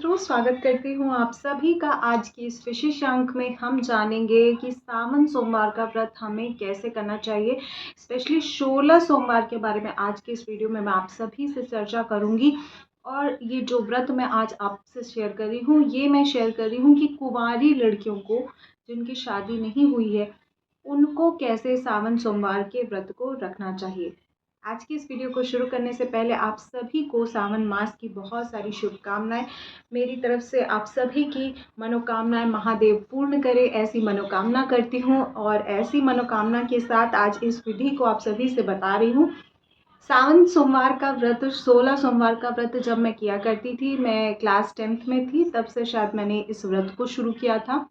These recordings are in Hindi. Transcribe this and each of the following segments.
मित्रों, स्वागत करती हूँ आप सभी का। आज की इस विशेष अंक में हम जानेंगे कि सावन सोमवार का व्रत हमें कैसे करना चाहिए। स्पेशली 16 सोमवार के बारे में आज की इस वीडियो में मैं आप सभी से चर्चा करूँगी। और ये जो व्रत मैं आज आपसे शेयर कर रही हूँ, ये मैं शेयर कर रही हूँ कि कुंवारी लड़कियों को, जिनकी शादी नहीं हुई है, उनको कैसे सावन सोमवार के व्रत को रखना चाहिए। आज की इस वीडियो को शुरू करने से पहले आप सभी को सावन मास की बहुत सारी शुभकामनाएं। मेरी तरफ से आप सभी की मनोकामनाएं महादेव पूर्ण करे, ऐसी मनोकामना करती हूँ। और ऐसी मनोकामना के साथ आज इस विधि को आप सभी से बता रही हूँ। सावन सोमवार का व्रत, 16 सोमवार का व्रत जब मैं किया करती थी, मैं क्लास 10th में थी, तब से शायद मैंने इस व्रत को शुरू किया था।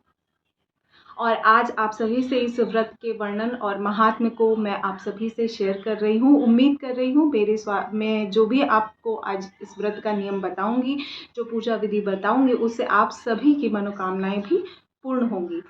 और आज आप सभी से इस व्रत के वर्णन और महात्म्य को मैं आप सभी से शेयर कर रही हूँ। उम्मीद कर रही हूँ मैं जो भी आपको आज इस व्रत का नियम बताऊंगी, जो पूजा विधि बताऊंगी, उससे आप सभी की मनोकामनाएं भी पूर्ण होंगी।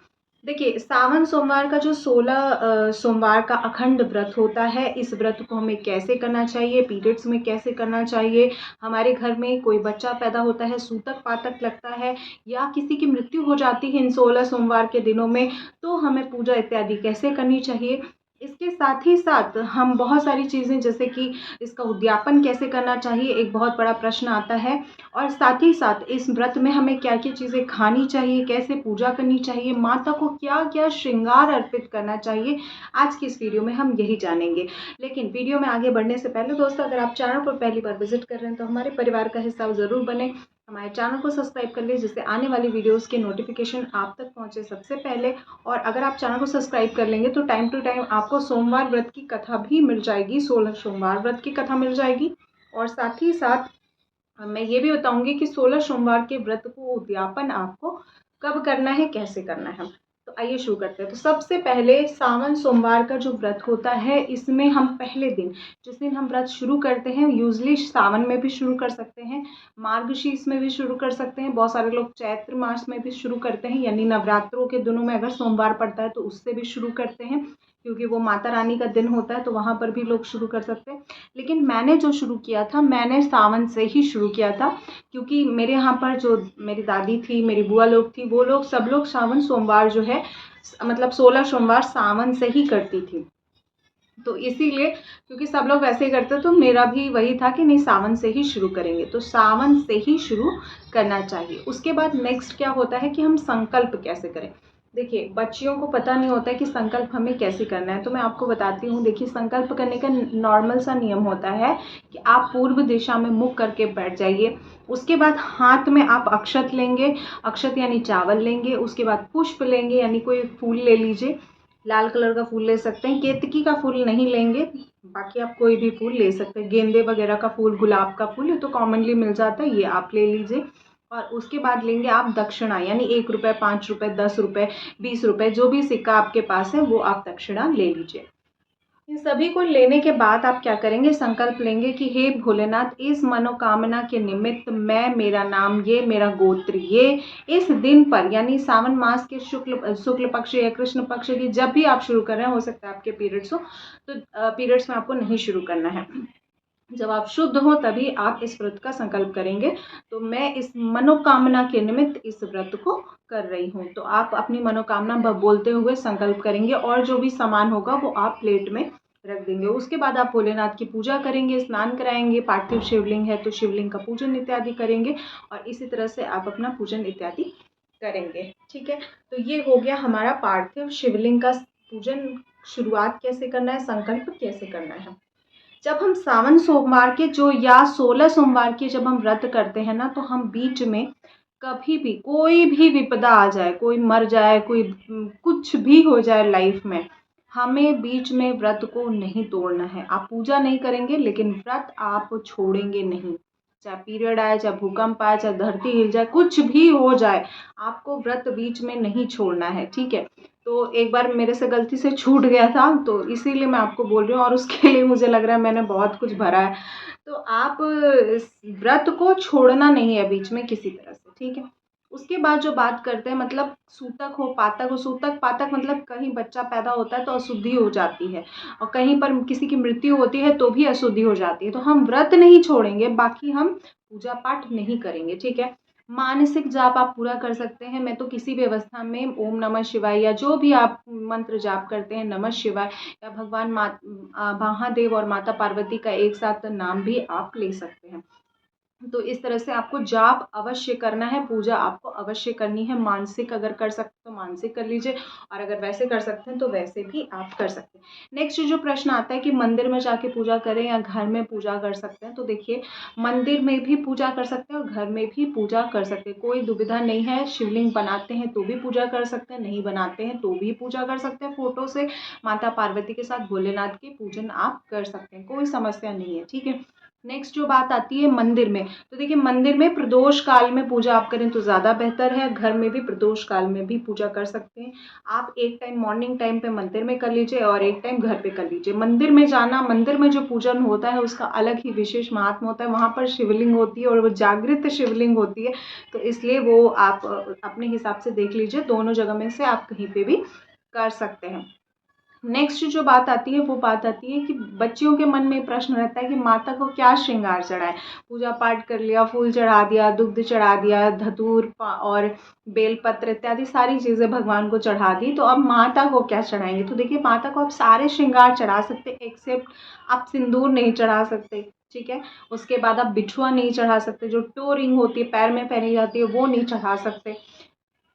देखिए, सावन सोमवार का जो 16 सोमवार का अखंड व्रत होता है, इस व्रत को हमें कैसे करना चाहिए, पीरियड्स में कैसे करना चाहिए, हमारे घर में कोई बच्चा पैदा होता है, सूतक पातक लगता है, या किसी की मृत्यु हो जाती है इन 16 सोमवार के दिनों में, तो हमें पूजा इत्यादि कैसे करनी चाहिए। इसके साथ ही साथ हम बहुत सारी चीज़ें, जैसे कि इसका उद्यापन कैसे करना चाहिए, एक बहुत बड़ा प्रश्न आता है। और साथ ही साथ इस व्रत में हमें क्या क्या चीज़ें खानी चाहिए, कैसे पूजा करनी चाहिए, माता को क्या क्या श्रृंगार अर्पित करना चाहिए, आज की इस वीडियो में हम यही जानेंगे। लेकिन वीडियो में आगे बढ़ने से पहले दोस्तों, अगर आप चैनल पर पहली बार विजिट कर रहे हैं तो हमारे परिवार का हिस्सा ज़रूर बने, हमारे चैनल को सब्सक्राइब कर लीजिए, जिससे आने वाली वीडियोस के नोटिफिकेशन आप तक पहुंचे सबसे पहले। और अगर आप चैनल को सब्सक्राइब कर लेंगे तो टाइम टू टाइम आपको सोमवार व्रत की कथा भी मिल जाएगी, 16 सोमवार व्रत की कथा मिल जाएगी। और साथ ही साथ मैं ये भी बताऊंगी कि 16 सोमवार के व्रत को उद्यापन आपको कब करना है, कैसे करना है। तो आइए शुरू करते हैं। तो सबसे पहले सावन सोमवार का जो व्रत होता है, इसमें हम पहले दिन, जिस दिन हम व्रत शुरू करते हैं, यूजली सावन में भी शुरू कर सकते हैं, मार्गशीर्ष में भी शुरू कर सकते हैं, बहुत सारे लोग चैत्र मास में भी शुरू करते हैं, यानी नवरात्रों के दिनों में अगर सोमवार पड़ता है तो उससे भी शुरू करते हैं, क्योंकि वो माता रानी का दिन होता है, तो वहाँ पर भी लोग शुरू कर सकते हैं। लेकिन मैंने जो शुरू किया था, मैंने सावन से ही शुरू किया था, क्योंकि मेरे यहाँ पर जो मेरी दादी थी, मेरी बुआ लोग थी, वो लोग सब लोग सावन सोमवार जो है, मतलब 16 सोमवार सावन से ही करती थी। तो इसीलिए, क्योंकि सब लोग वैसे ही करते, तो मेरा भी वही था कि नहीं, सावन से ही शुरू करेंगे, तो सावन से ही शुरू करना चाहिए। उसके बाद नेक्स्ट क्या होता है कि हम संकल्प कैसे करें। देखिए, बच्चियों को पता नहीं होता है कि संकल्प हमें कैसे करना है, तो मैं आपको बताती हूँ। देखिए, संकल्प करने का नॉर्मल सा नियम होता है कि आप पूर्व दिशा में मुख करके बैठ जाइए। उसके बाद हाथ में आप अक्षत लेंगे, अक्षत यानी चावल लेंगे। उसके बाद पुष्प लेंगे, यानी कोई फूल ले लीजिए, लाल कलर का फूल ले सकते हैं, केतकी का फूल नहीं लेंगे, बाकी आप कोई भी फूल ले सकते हैं, गेंदे वगैरह का फूल, गुलाब का फूल, ये तो कॉमनली मिल जाता है, ये आप ले लीजिए। और उसके बाद लेंगे आप दक्षिणा, यानी 1 रुपये, 5 रुपये, 10 रुपये, 20 रुपये, जो भी सिक्का आपके पास है वो आप दक्षिणा ले लीजिए। इन सभी को लेने के बाद आप क्या करेंगे, संकल्प लेंगे कि हे भोलेनाथ, इस मनोकामना के निमित्त मैं, मेरा नाम ये, मेरा गोत्र ये, इस दिन पर, यानी सावन मास के शुक्ल पक्ष या कृष्ण पक्ष की, जब भी आप शुरू कर रहे हैं, हो सकता है आपके पीरियड्स हो, तो पीरियड्स में आपको नहीं शुरू करना है, जब आप शुद्ध हो तभी आप इस व्रत का संकल्प करेंगे। तो मैं इस मनोकामना के निमित्त इस व्रत को कर रही हूँ। तो आप अपनी मनोकामना बोलते हुए संकल्प करेंगे, और जो भी सामान होगा वो आप प्लेट में रख देंगे। उसके बाद आप भोलेनाथ की पूजा करेंगे, स्नान कराएंगे, पार्थिव शिवलिंग है तो शिवलिंग का पूजन इत्यादि करेंगे, और इसी तरह से आप अपना पूजन इत्यादि करेंगे। ठीक है, तो ये हो गया हमारा पार्थिव शिवलिंग का पूजन। शुरुआत कैसे करना है, संकल्प कैसे करना है। जब हम सावन सोमवार के जो, या 16 सोमवार के जब हम व्रत करते हैं ना, तो हम बीच में कभी भी कोई भी विपदा आ जाए, कोई मर जाए, कोई कुछ भी हो जाए लाइफ में, हमें बीच में व्रत को नहीं तोड़ना है। आप पूजा नहीं करेंगे, लेकिन व्रत आप छोड़ेंगे नहीं। चाहे पीरियड आए, चाहे भूकंप आए, चाहे धरती हिल जाए, कुछ भी हो जाए, आपको व्रत बीच में नहीं छोड़ना है। ठीक है, तो एक बार मेरे से गलती से छूट गया था, तो इसीलिए मैं आपको बोल रही हूँ, और उसके लिए मुझे लग रहा है मैंने बहुत कुछ भरा है। तो आप इस व्रत को छोड़ना नहीं है बीच में किसी तरह से। ठीक है, उसके बाद जो बात करते हैं, मतलब सूतक हो, पातक हो, सूतक पातक मतलब कहीं बच्चा पैदा होता है तो अशुद्धि हो जाती है, और कहीं पर किसी की मृत्यु होती है तो भी अशुद्धि हो जाती है। तो हम व्रत नहीं छोड़ेंगे, बाकी हम पूजा पाठ नहीं करेंगे। ठीक है, मानसिक जाप आप पूरा कर सकते हैं। मैं तो किसी भी अवस्था में ओम नमः शिवाय या जो भी आप मंत्र जाप करते हैं, नमः शिवाय या भगवान महादेव और माता पार्वती का एक साथ नाम भी आप ले सकते हैं। तो इस तरह से आपको जाप अवश्य करना है, पूजा आपको अवश्य करनी है। मानसिक अगर कर सकते तो मानसिक कर लीजिए, और अगर वैसे कर सकते हैं तो वैसे भी आप कर सकते हैं। नेक्स्ट जो प्रश्न आता है कि मंदिर में जाके पूजा करें या घर में पूजा कर सकते हैं, तो देखिए मंदिर में भी पूजा कर सकते हैं और घर में भी पूजा कर सकते हैं, कोई दुविधा नहीं है। शिवलिंग बनाते हैं तो भी पूजा कर सकते हैं, नहीं बनाते हैं तो भी पूजा कर सकते हैं। फोटो से माता पार्वती के साथ भोलेनाथ की पूजन आप कर सकते हैं, कोई समस्या नहीं है, ठीक है। नेक्स्ट जो बात आती है मंदिर में, तो देखिए मंदिर में प्रदोष काल में पूजा आप करें तो ज़्यादा बेहतर है। घर में भी प्रदोष काल में भी पूजा कर सकते हैं आप। एक टाइम मॉर्निंग टाइम पे मंदिर में कर लीजिए और एक टाइम घर पे कर लीजिए। मंदिर में जाना, मंदिर में जो पूजन होता है उसका अलग ही विशेष महात्मा होता है। वहाँ पर शिवलिंग होती है और वो जागृत शिवलिंग होती है, तो इसलिए वो आप अपने हिसाब से देख लीजिए। दोनों जगह में से आप कहीं पे भी कर सकते हैं। नेक्स्ट जो बात आती है वो बात आती है कि बच्चियों के मन में प्रश्न रहता है कि माता को क्या श्रृंगार चढ़ाएं। पूजा पाठ कर लिया, फूल चढ़ा दिया, दुग्ध चढ़ा दिया, धतूर और बेलपत्र इत्यादि सारी चीज़ें भगवान को चढ़ा दी, तो अब माता को क्या चढ़ाएंगे। तो देखिए माता को आप सारे श्रृंगार चढ़ा सकते एक्सेप्ट आप सिंदूर नहीं चढ़ा सकते, ठीक है। उसके बाद आप बिछुआ नहीं चढ़ा सकते, जो टो रिंग होती है पैर में पहनी जाती है वो नहीं चढ़ा सकते।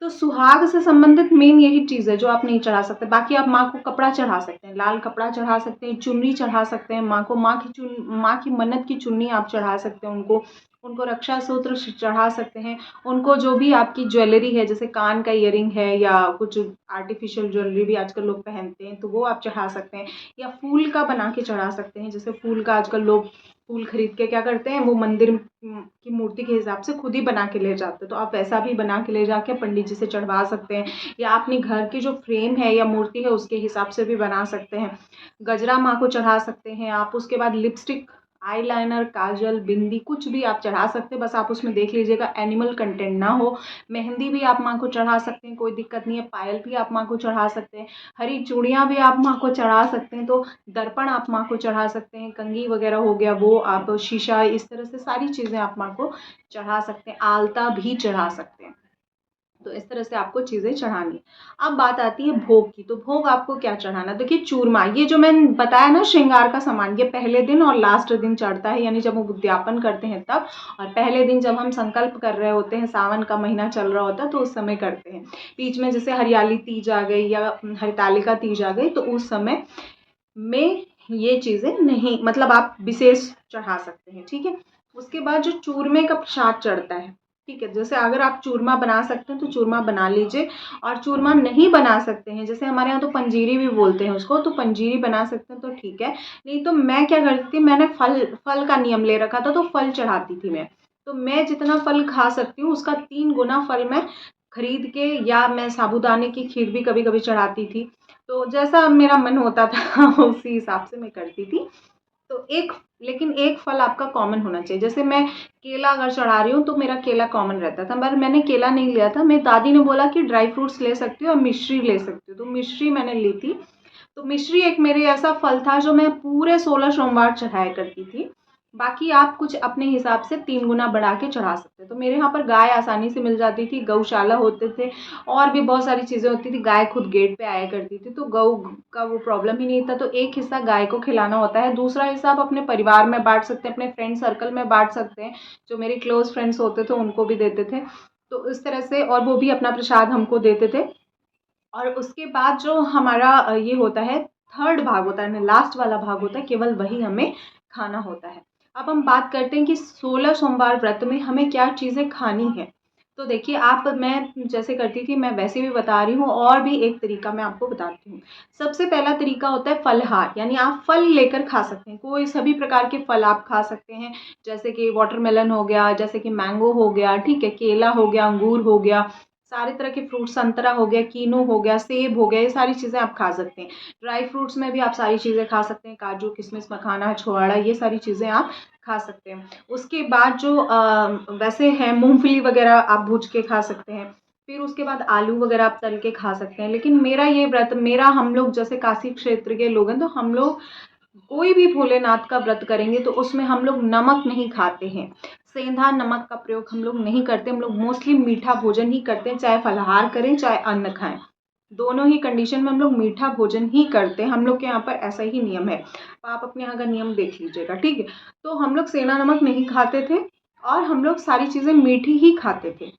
तो सुहाग से संबंधित मेन यही चीज़ है जो आप नहीं चढ़ा सकते। बाकी आप माँ को कपड़ा चढ़ा सकते हैं, लाल कपड़ा चढ़ा सकते हैं, चुन्नी चढ़ा सकते हैं माँ को, माँ की मन्नत की चुन्नी आप चढ़ा सकते हैं उनको। उनको रक्षा सूत्र चढ़ा सकते हैं। उनको जो भी आपकी ज्वेलरी है, जैसे कान का ईयरिंग है या कुछ आर्टिफिशियल ज्वेलरी भी आजकल लोग पहनते हैं, तो वो आप चढ़ा सकते हैं। या फूल का बना के चढ़ा सकते हैं, जैसे फूल का आजकल लोग फूल खरीद के क्या करते हैं, वो मंदिर की मूर्ति के हिसाब से खुद ही बना के ले जाते हैं, तो आप वैसा भी बना के ले जाके पंडित जी से चढ़वा सकते हैं। या अपने घर की जो फ्रेम है या मूर्ति है उसके हिसाब से भी बना सकते हैं। गजरा माँ को चढ़ा सकते हैं आप। उसके बाद लिपस्टिक, आईलाइनर, काजल, बिंदी कुछ भी आप चढ़ा सकते हैं, बस आप उसमें देख लीजिएगा एनिमल कंटेंट ना हो। मेहंदी भी आप माँ को चढ़ा सकते हैं, कोई दिक्कत नहीं है। पायल भी आप माँ को चढ़ा सकते हैं। हरी चूड़ियाँ भी आप माँ को चढ़ा सकते हैं। तो दर्पण आप माँ को चढ़ा सकते हैं, कंघी वगैरह हो गया वो आप, शीशा, इस तरह से सारी चीज़ें आप माँ को चढ़ा सकते हैं। आलता भी चढ़ा सकते हैं। तो इस तरह से आपको चीज़ें चढ़ानी है। अब बात आती है भोग की, तो भोग आपको क्या चढ़ाना। देखिए चूरमा, ये जो मैंने बताया ना श्रृंगार का सामान, ये पहले दिन और लास्ट दिन चढ़ता है, यानी जब वो उद्यापन करते हैं तब, और पहले दिन जब हम संकल्प कर रहे होते हैं, सावन का महीना चल रहा होता है तो उस समय करते हैं। बीच में जैसे हरियाली तीज आ गई या हरितालिका तीज आ गई, तो उस समय में ये चीज़ें नहीं, मतलब आप विशेष चढ़ा सकते हैं, ठीक है। उसके बाद जो चूरमे का प्रसाद चढ़ता है, ठीक है, जैसे अगर आप चूरमा बना सकते हैं तो चूरमा बना लीजिए, और चूरमा नहीं बना सकते हैं, जैसे हमारे यहाँ तो पंजीरी भी बोलते हैं उसको, तो पंजीरी बना सकते हैं तो ठीक है। नहीं तो मैं क्या करती थी, मैंने फल फल का नियम ले रखा था, तो फल चढ़ाती थी मैं। तो मैं जितना फल खा सकती हूँ उसका 3 गुना फल मैं खरीद के, या मैं साबूदाने की खीर भी कभी कभी चढ़ाती थी। तो जैसा मेरा मन होता था उसी हिसाब से मैं करती थी। तो लेकिन एक फल आपका कॉमन होना चाहिए। जैसे मैं केला अगर चढ़ा रही हूँ तो मेरा केला कॉमन रहता था, पर मैंने केला नहीं लिया था। मेरी दादी ने बोला कि ड्राई फ्रूट्स ले सकती हो और मिश्री ले सकती हो, तो मिश्री मैंने ली थी। तो मिश्री एक मेरे ऐसा फल था जो मैं पूरे 16 सोमवार चढ़ाया करती थी। बाकी आप कुछ अपने हिसाब से 3 गुना बढ़ा के चढ़ा सकते हैं। तो मेरे यहाँ पर गाय आसानी से मिल जाती थी, गौशाला होते थे, और भी बहुत सारी चीज़ें होती थी। गाय खुद गेट पे आया करती थी, तो गौ का वो प्रॉब्लम ही नहीं था। तो एक हिस्सा गाय को खिलाना होता है, दूसरा हिस्सा आप अपने परिवार में बांट सकते हैं, अपने फ्रेंड सर्कल में बांट सकते हैं। जो मेरे क्लोज फ्रेंड्स होते थे उनको भी देते थे। तो इस तरह से, और वो भी अपना प्रसाद हमको देते थे। और उसके बाद जो हमारा ये होता है, थर्ड भाग होता है, लास्ट वाला भाग होता है, केवल वही हमें खाना होता है। अब हम बात करते हैं कि 16 सोमवार व्रत में हमें क्या चीज़ें खानी है। तो देखिए मैं जैसे करती थी मैं वैसे भी बता रही हूँ, और भी एक तरीका मैं आपको बताती हूँ। सबसे पहला तरीका होता है फलहार, यानी आप फल लेकर खा सकते हैं, कोई सभी प्रकार के फल आप खा सकते हैं। जैसे कि वाटरमेलन हो गया, जैसे कि मैंगो हो गया, ठीक है, केला हो गया, अंगूर हो गया, सारे तरह के फ्रूट, संतरा हो गया, कीनू हो गया, सेब हो गया, ये सारी चीज़ें आप खा सकते हैं। ड्राई फ्रूट्स में भी आप सारी चीज़ें खा सकते हैं, काजू, किशमिश, मखाना, छुहारा, ये सारी चीज़ें आप खा सकते हैं। उसके बाद जो वैसे है, मूंगफली वगैरह आप भूज के खा सकते हैं। फिर उसके बाद आलू वगैरह आप तल के खा सकते हैं। लेकिन मेरा ये व्रत, हम लोग जैसे काशी क्षेत्र के लोग हैं, तो हम लोग कोई भी भोलेनाथ का व्रत करेंगे तो उसमें हम लोग नमक नहीं खाते हैं, सेंधा नमक का प्रयोग हम लोग नहीं करते। हम लोग मोस्टली मीठा भोजन ही करते हैं, चाहे फलाहार करें चाहे अन्न खाएं, दोनों ही कंडीशन में हम लोग मीठा भोजन ही करते हैं। हम लोग के यहाँ पर ऐसा ही नियम है, तो आप अपने यहाँ का नियम देख लीजिएगा, ठीक है। तो हम लोग सेंधा नमक नहीं खाते थे और हम लोग सारी चीज़ें मीठी ही खाते थे,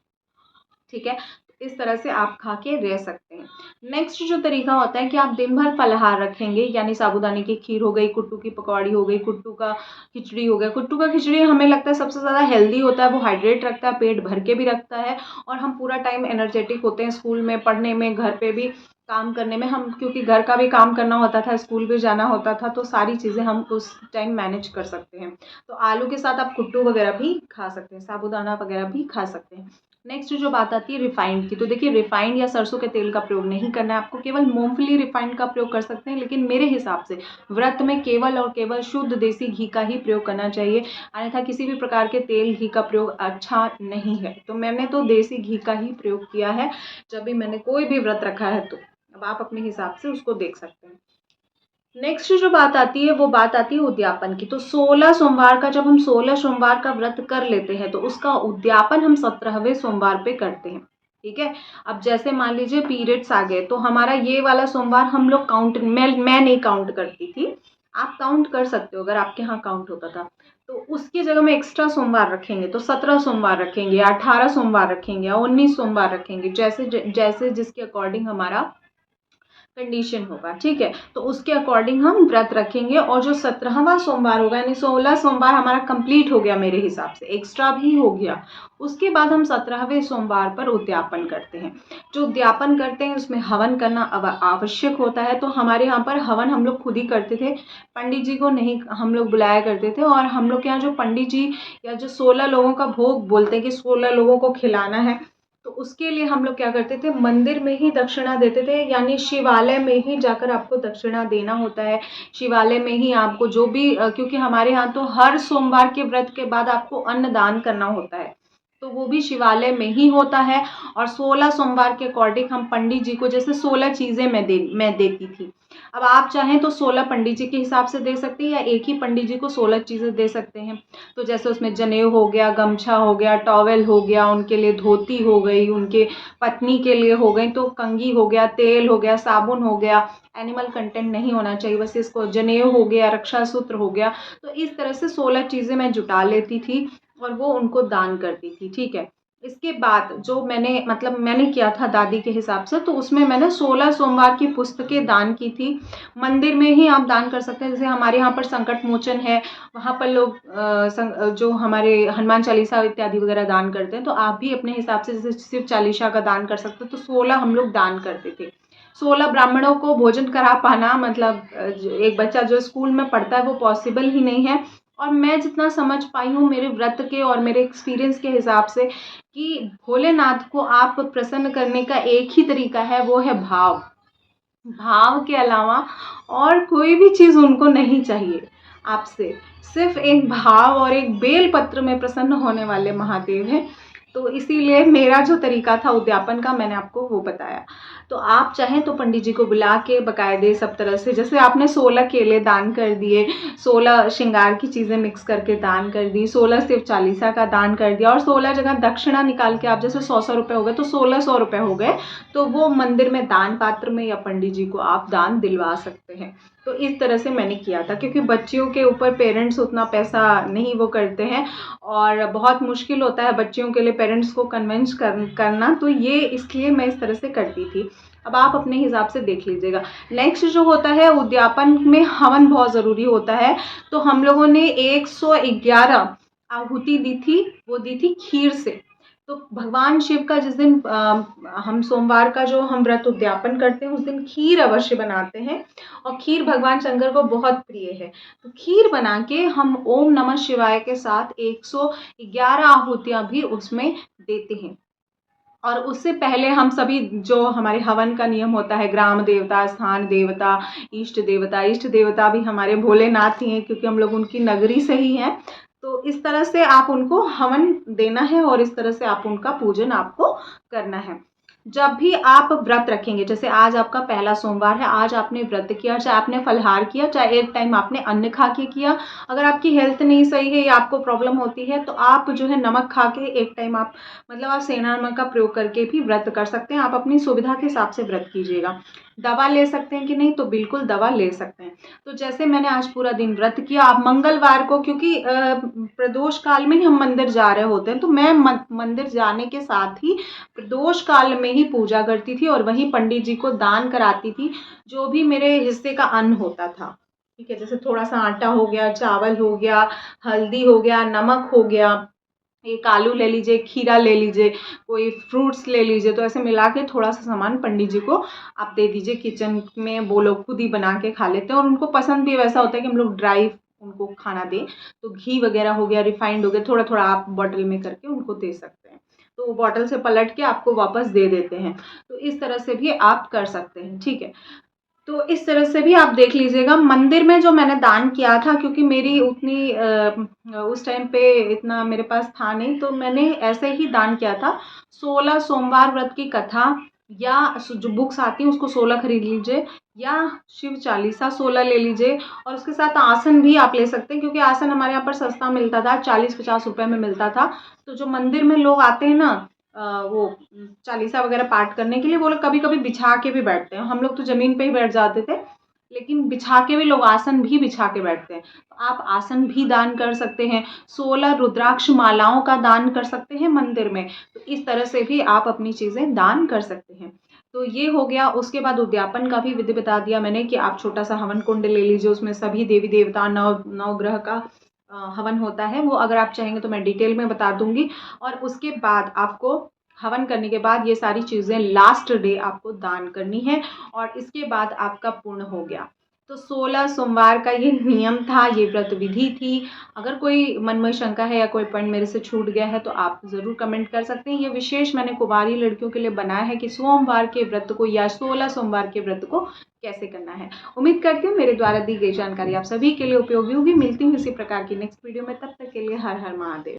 ठीक है। इस तरह से आप खा के रह सकते हैं। नेक्स्ट जो तरीका होता है कि आप दिन भर फलाहार रखेंगे, यानी साबूदाने की खीर हो गई, कुट्टू की पकौड़ी हो गई, कुट्टू का खिचड़ी हो गया। कुट्टू का खिचड़ी हमें लगता है सबसे ज़्यादा हेल्दी होता है, वो हाइड्रेट रखता है, पेट भर के भी रखता है और हम पूरा टाइम एनर्जेटिक होते हैं, स्कूल में पढ़ने में, घर पे भी काम करने में। हम क्योंकि घर का भी काम करना होता था, स्कूल भी जाना होता था, तो सारी चीज़ें हम उस टाइम मैनेज कर सकते हैं। तो आलू के साथ आप कुट्टू वगैरह भी खा सकते हैं, साबूदाना वगैरह भी खा सकते हैं। नेक्स्ट जो बात आती है रिफाइंड की, तो देखिए रिफाइंड या सरसों के तेल का प्रयोग नहीं करना है आपको, केवल मूंगफली रिफाइंड का प्रयोग कर सकते हैं। लेकिन मेरे हिसाब से व्रत में केवल और केवल शुद्ध देसी घी का ही प्रयोग करना चाहिए, अन्यथा किसी भी प्रकार के तेल घी का प्रयोग अच्छा नहीं है। तो मैंने तो देसी घी का ही प्रयोग किया है जब भी मैंने कोई भी व्रत रखा है। तो अब आप अपने हिसाब से उसको देख सकते हैं। नेक्स्ट जो बात आती है वो बात आती है उद्यापन की। तो 16 सोमवार का, जब हम 16 सोमवार का व्रत कर लेते हैं तो उसका उद्यापन हम 17वें सोमवार पे करते हैं, ठीक है। अब जैसे मान लीजिए पीरियड्स आ गए तो हमारा ये वाला सोमवार हम लोग काउंट, मैं नहीं काउंट करती थी, आप काउंट कर सकते हो अगर आपके यहाँ काउंट होता था। तो उसकी जगह में एक्स्ट्रा सोमवार रखेंगे, तो 17 सोमवार रखेंगे या 18 सोमवार रखेंगे या 19 सोमवार रखेंगे, जैसे जैसे जिसके अकॉर्डिंग हमारा कंडीशन होगा, ठीक है। तो उसके अकॉर्डिंग हम व्रत रखेंगे और जो 17वां सोमवार होगा, यानी 16 सोमवार हमारा कंप्लीट हो गया मेरे हिसाब से, एक्स्ट्रा भी हो गया, उसके बाद हम 17वें सोमवार पर उद्यापन करते हैं। जो उद्यापन करते हैं उसमें हवन करना आवश्यक होता है। तो हमारे यहाँ पर हवन हम लोग खुद ही करते थे, पंडित जी को नहीं हम लोग बुलाया करते थे। और हम लोग के यहाँ जो पंडित जी या जो 16 लोगों का भोग बोलते हैं कि 16 लोगों को खिलाना है, तो उसके लिए हम लोग क्या करते थे, मंदिर में ही दक्षिणा देते थे, यानी शिवालय में ही जाकर आपको दक्षिणा देना होता है। शिवालय में ही आपको जो भी क्योंकि हमारे यहाँ तो हर सोमवार के व्रत के बाद आपको अन्नदान करना होता है, तो वो भी शिवालय में ही होता है। और 16 सोमवार के अकॉर्डिंग हम पंडित जी को जैसे 16 चीज़ें मैं देती थी। अब आप चाहें तो 16 पंडित जी के हिसाब से दे सकते हैं या एक ही पंडित जी को 16 चीज़ें दे सकते हैं। तो जैसे उसमें जनेऊ हो गया, गमछा हो गया, टॉवेल हो गया, उनके लिए धोती हो गई, उनके पत्नी के लिए हो गई तो कंघी हो गया, तेल हो गया, साबुन हो गया, एनिमल कंटेंट नहीं होना चाहिए, बस इसको जनेऊ हो गया, रक्षा सूत्र हो गया। तो इस तरह से 16 चीज़ें मैं जुटा लेती थी और वो उनको दान करती थी, ठीक है। इसके बाद जो मैंने किया था दादी के हिसाब से, तो उसमें मैंने 16 सोमवार की पुस्तकें दान की थी। मंदिर में ही आप दान कर सकते हैं, जैसे हमारे यहाँ पर संकट मोचन है, वहाँ पर लोग जो हमारे हनुमान चालीसा इत्यादि वगैरह दान करते हैं, तो आप भी अपने हिसाब से जैसे शिव चालीसा का दान कर सकते हो। तो 16 हम लोग दान करते थे। 16 ब्राह्मणों को भोजन करा पाना मतलब एक बच्चा जो स्कूल में पढ़ता है वो पॉसिबल ही नहीं है। और मैं जितना समझ पाई हूँ मेरे व्रत के और मेरे एक्सपीरियंस के हिसाब से, कि भोलेनाथ को आप प्रसन्न करने का एक ही तरीका है, वो है भाव। भाव के अलावा और कोई भी चीज़ उनको नहीं चाहिए आपसे, सिर्फ एक भाव और एक बेल पत्र में प्रसन्न होने वाले महादेव हैं। तो इसीलिए मेरा जो तरीका था उद्यापन का मैंने आपको वो बताया। तो आप चाहें तो पंडित जी को बुला के बकायदे सब तरह से, जैसे आपने 16 केले दान कर दिए, 16 श्रृंगार की चीज़ें मिक्स करके दान कर दी, 16 शिव चालीसा का दान कर दिया और 16 जगह दक्षिणा निकाल के आप जैसे 100-100 रुपये हो गए तो 1600 रुपये हो गए, तो वो मंदिर में दान पात्र में या पंडित जी को आप दान दिलवा सकते हैं। तो इस तरह से मैंने किया था, क्योंकि बच्चियों के ऊपर पेरेंट्स उतना पैसा नहीं वो करते हैं और बहुत मुश्किल होता है बच्चियों के लिए पेरेंट्स को कन्विंस करना, तो ये इसलिए मैं इस तरह से करती थी। अब आप अपने हिसाब से देख लीजिएगा। नेक्स्ट जो होता है उद्यापन में हवन बहुत ज़रूरी होता है। तो हम लोगों ने 111 आहुति दी थी, वो दी थी खीर से। तो भगवान शिव का जिस दिन हम सोमवार का जो हम व्रत उद्यापन करते हैं उस दिन खीर अवश्य बनाते हैं और खीर भगवान शंकर को बहुत प्रिय है। तो खीर बना के हम ओम नमः शिवाय के साथ 111 आहुतियाँ भी उसमें देते हैं। और उससे पहले हम सभी जो हमारे हवन का नियम होता है, ग्राम देवता, स्थान देवता, इष्ट देवता भी हमारे भोलेनाथ ही हैं, क्योंकि हम लोग उनकी नगरी से ही हैं। तो इस तरह से आप उनको हवन देना है और इस तरह से आप उनका पूजन आपको करना है। जब भी आप व्रत रखेंगे, जैसे आज आपका पहला सोमवार है, आज आपने व्रत किया, चाहे आपने फलाहार किया, चाहे एक टाइम आपने अन्न खा के किया, अगर आपकी हेल्थ नहीं सही है या आपको प्रॉब्लम होती है तो आप जो है नमक खा के एक टाइम आप मतलब आप सेंधा नमक का प्रयोग करके भी व्रत कर सकते हैं। आप अपनी सुविधा के हिसाब से व्रत कीजिएगा। दवा ले सकते हैं कि नहीं, तो बिल्कुल दवा ले सकते हैं। तो जैसे मैंने आज पूरा दिन व्रत किया, आप मंगलवार को, क्योंकि प्रदोष काल में ही हम मंदिर जा रहे होते हैं, तो मैं मंदिर जाने के साथ ही प्रदोष काल में ही पूजा करती थी और वहीं पंडित जी को दान कराती थी जो भी मेरे हिस्से का अन्न होता था। ठीक है, जैसे थोड़ा सा आटा हो गया, चावल हो गया, हल्दी हो गया, नमक हो गया, एक आलू ले लीजिए, खीरा ले लीजिए, कोई फ्रूट्स ले लीजिए, तो ऐसे मिला के थोड़ा सा सामान पंडित जी को आप दे दीजिए। किचन में वो लोग खुद ही बना के खा लेते हैं और उनको पसंद भी वैसा होता है कि हम लोग ड्राई उनको खाना दें। तो घी वगैरह हो गया, रिफाइंड हो गया, थोड़ा थोड़ा आप बॉटल में करके उनको दे सकते हैं। तो वो बॉटल से पलट के आपको वापस दे देते हैं। तो इस तरह से भी आप कर सकते हैं। ठीक है, तो इस तरह से भी आप देख लीजिएगा। मंदिर में जो मैंने दान किया था, क्योंकि मेरी उतनी उस टाइम पे इतना मेरे पास था नहीं, तो मैंने ऐसे ही दान किया था। 16 सोमवार व्रत की कथा या जो बुक्स आती हैं उसको 16 खरीद लीजिए, या शिव चालीसा 16 ले लीजिए, और उसके साथ आसन भी आप ले सकते हैं, क्योंकि आसन हमारे यहाँ पर सस्ता मिलता था, 40-50 रुपए में मिलता था। तो जो मंदिर में लोग आते हैं ना वो चालीसा वगैरह पाठ करने के लिए, वो लोग कभी कभी बिछा के भी बैठते हैं। हम लोग तो जमीन पे ही बैठ जाते थे, लेकिन बिछा के भी लोग आसन भी बिछा के बैठते हैं। तो आप आसन भी दान कर सकते हैं। 16 रुद्राक्ष मालाओं का दान कर सकते हैं मंदिर में। तो इस तरह से भी आप अपनी चीज़ें दान कर सकते हैं। तो ये हो गया। उसके बाद उद्यापन का भी विधि बता दिया मैंने कि आप छोटा सा हवन कुंड ले लीजिए, उसमें सभी देवी देवता नवग्रह का हवन होता है। वो अगर आप चाहेंगे तो मैं डिटेल में बता दूंगी। और उसके बाद आपको हवन करने के बाद ये सारी चीज़ें लास्ट डे आपको दान करनी है, और इसके बाद आपका पूर्ण हो गया। तो 16 सोमवार का ये नियम था, ये व्रत विधि थी। अगर कोई मन में शंका है या कोई पॉइंट मेरे से छूट गया है तो आप ज़रूर कमेंट कर सकते हैं। ये विशेष मैंने कुंवारी लड़कियों के लिए बनाया है कि सोमवार के व्रत को या 16 सोमवार के व्रत को कैसे करना है। उम्मीद करती हूँ मेरे द्वारा दी गई जानकारी आप सभी के लिए उपयोगी होगी। मिलती हूँ इसी प्रकार की नेक्स्ट वीडियो में, तब तक के लिए हर हर महादेव।